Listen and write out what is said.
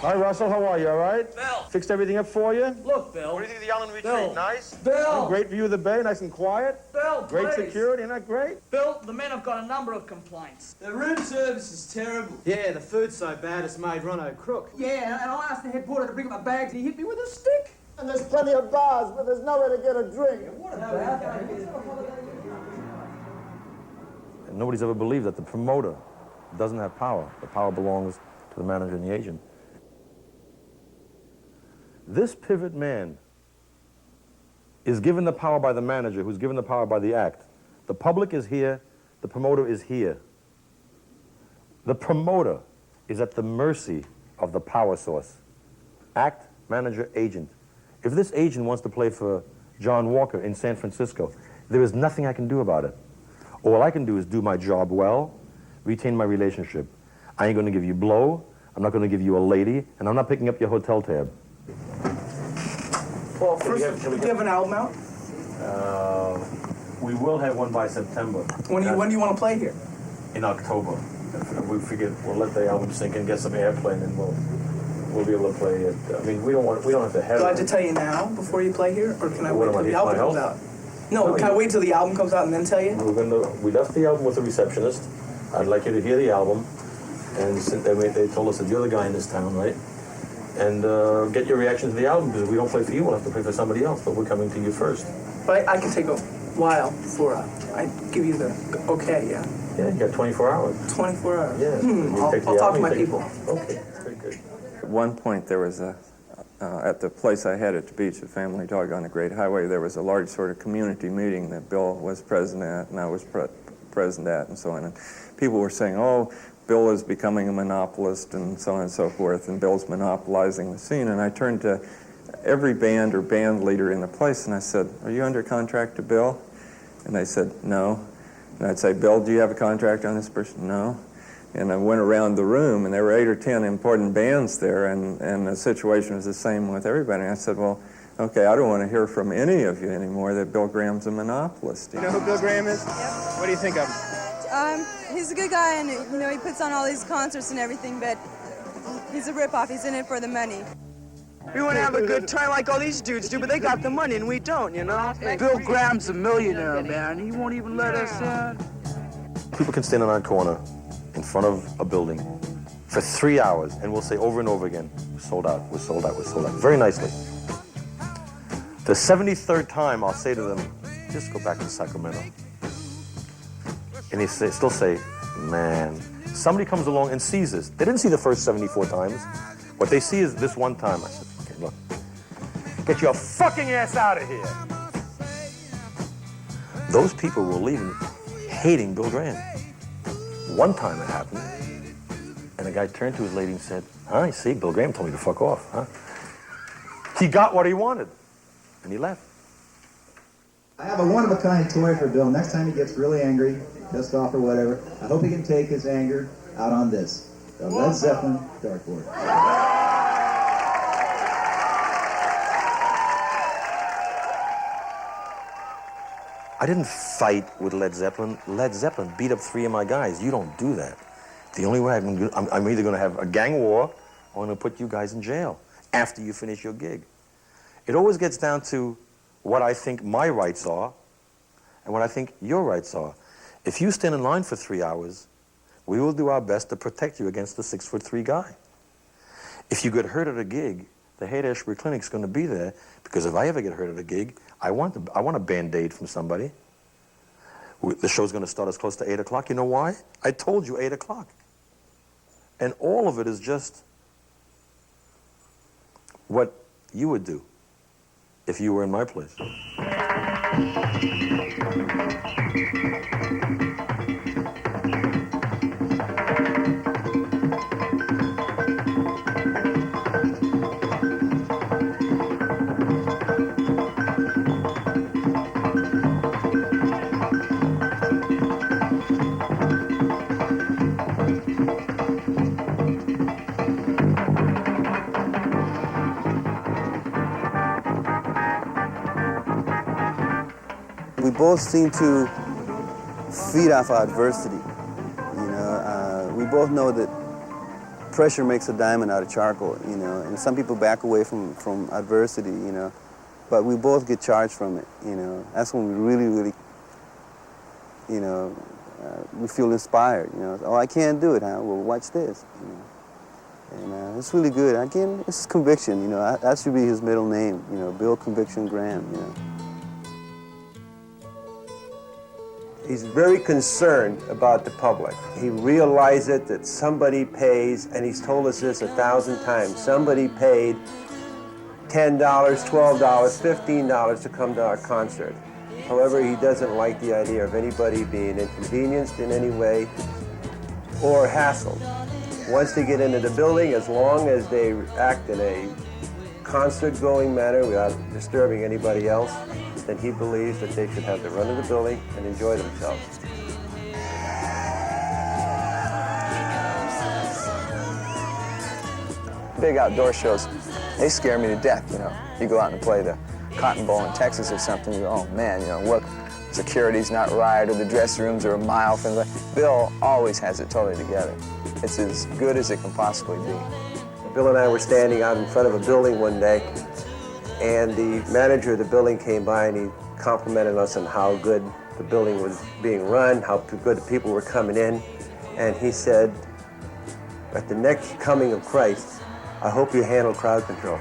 Hi, Russell. How are you? All right? Bill. Fixed everything up for you? Look, Bill. What do you think of the Allen Retreat? Bill. Nice? Bill. Great view of the bay, nice and quiet. Bill, Great please. security, isn't that great? Bill, the men have got a number of complaints. The room service is terrible. Yeah, the food's so bad it's made Ronno crook. Yeah, and I asked the head porter to bring up my bags and he hit me with a stick. And there's plenty of bars, but there's nowhere to get a drink. What a bad And nobody's ever believed that the promoter doesn't have power. The power belongs to the manager and the agent. This pivot man is given the power by the manager, who's given the power by the act. The public is here, the promoter is here. The promoter is at the mercy of the power source. Act, manager, agent. If this agent wants to play for John Walker in San Francisco, there is nothing I can do about it. All I can do is do my job well, retain my relationship. I ain't gonna give you blow, I'm not gonna give you a lady, and I'm not picking up your hotel tab. Well, first, do you have an album out? We will have one by September. When do you want to play here? In October. We figured we'll let the album sink and get some airplay, and then we'll be able to play it. I mean, we don't have to have. Do I have to tell you now before you play here, or can I wait till the album comes out? No, can I wait till the album comes out and then tell you? We left the album with the receptionist. I'd like you to hear the album, and they told us that you're the guy in this town, right? And get your reaction to the album, because if we don't play for you, we'll have to play for somebody else, but we're coming to you first. But I can take a while before I give you the okay, yeah? Yeah, you got 24 hours. 24 hours? Yeah. I'll talk to my people. Okay, very good. At one point, there was at the place I had at the beach, the Family Dog on the Great Highway, there was a large sort of community meeting that Bill was present at, and I was present at, and so on. And people were saying, oh, Bill is becoming a monopolist, and so on and so forth, and Bill's monopolizing the scene. And I turned to every band or band leader in the place, and I said, are you under contract to Bill? And they said, no. And I'd say, Bill, do you have a contract on this person? No. And I went around the room, and there were 8 or 10 important bands there, and the situation was the same with everybody. And I said, well, okay, I don't want to hear from any of you anymore that Bill Graham's a monopolist. You know who Bill Graham is? Yep. What do you think of him? He's a good guy, and he puts on all these concerts and everything, but he's a ripoff. He's in it for the money. We want to have a good time like all these dudes do, but they got the money and we don't, you know? Bill Graham's a millionaire, man. He won't even let us in. People can stand on our corner in front of a building for 3 hours, and we'll say over and over again, we're sold out, we're sold out, we're sold out, very nicely. The 73rd time, I'll say to them, just go back to Sacramento. And they still say, man, somebody comes along and sees this. They didn't see the first 74 times. What they see is this one time. I said, okay, look, get your fucking ass out of here. Those people were leaving hating Bill Graham. One time it happened, and a guy turned to his lady and said, huh, see, Bill Graham told me to fuck off, huh? He got what he wanted, and he left. I have a one-of-a-kind toy for Bill. Next time he gets really angry, pissed off or whatever, I hope he can take his anger out on this, the Led Zeppelin dartboard. I didn't fight with Led Zeppelin. Led Zeppelin beat up 3 of my guys. You don't do that. The only way I'm either going to have a gang war or I'm going to put you guys in jail after you finish your gig. It always gets down to what I think my rights are and what I think your rights are. If you stand in line for 3 hours, we will do our best to protect you against the 6'3" guy. If you get hurt at a gig, the Haight-Ashbury Clinic's going to be there, because if I ever get hurt at a gig, I want a Band-Aid from somebody. The show's going to start as close to 8 o'clock. You know why? I told you 8 o'clock. And all of it is just what you would do if you were in my place. We both seem to feed off our adversity. You know, we both know that pressure makes a diamond out of charcoal, you know, and some people back away from adversity, you know, but we both get charged from it, you know. That's when we really, you know, we feel inspired, you know. Oh, I can't do it, huh? Well, watch this, you know. And it's really good. Again, it's conviction, you know. That should be his middle name, you know, Bill Conviction Graham, you know. He's very concerned about the public. He realizes that somebody pays, and he's told us this 1,000 times, somebody paid $10, $12, $15 to come to our concert. However, he doesn't like the idea of anybody being inconvenienced in any way or hassled. Once they get into the building, as long as they act in a concert-going manner without disturbing anybody else, then he believes that they should have the run of the building and enjoy themselves. Big outdoor shows, they scare me to death, you know. You go out and play the Cotton Bowl in Texas or something, you go, oh man, you know, what, security's not right, or the dress rooms are a mile from the... Bill always has it totally together. It's as good as it can possibly be. Bill and I were standing out in front of a building one day, and the manager of the building came by and he complimented us on how good the building was being run, how good the people were coming in. And he said, at the next coming of Christ, I hope you handle crowd control.